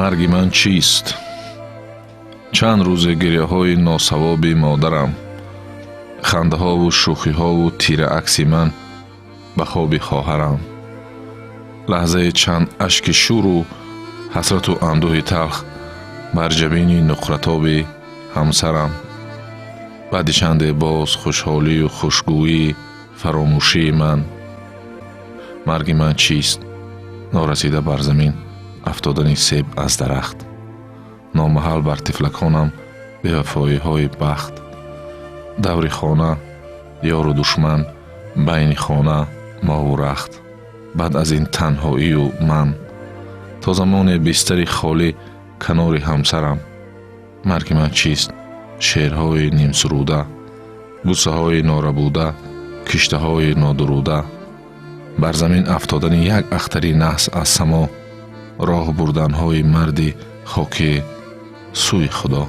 марги ман чист? чанд рӯзе гирьяҳои носавоби модарам, хандаҳову шӯхиҳову тираакси ман ба хоби хоҳарам, лаҳзаи чанд ашки шӯру ҳасрату андӯҳи талх бар ҷабини нуқратоби ҳамсарам, баъди чанде боз хушҳолию хушгӯии фаромӯшии ман. марги ман чист? норасида бар замин афтодани себ аз дарахт, номаҳал бар тифлаконам бевафоиҳои бахт, даври хона ёру душман, байни хона мову рахт. баъд аз ин танҳоию ман, то замоне бистари холӣ канори ҳамсарам. марги ман чист? шеърҳои нимсуруда, бусаҳои норабуда, киштаҳои нодуруда, бар замин афтодани як ахтари наҳс аз само, роҳ бурданҳои марди хокӣ сӯи худо.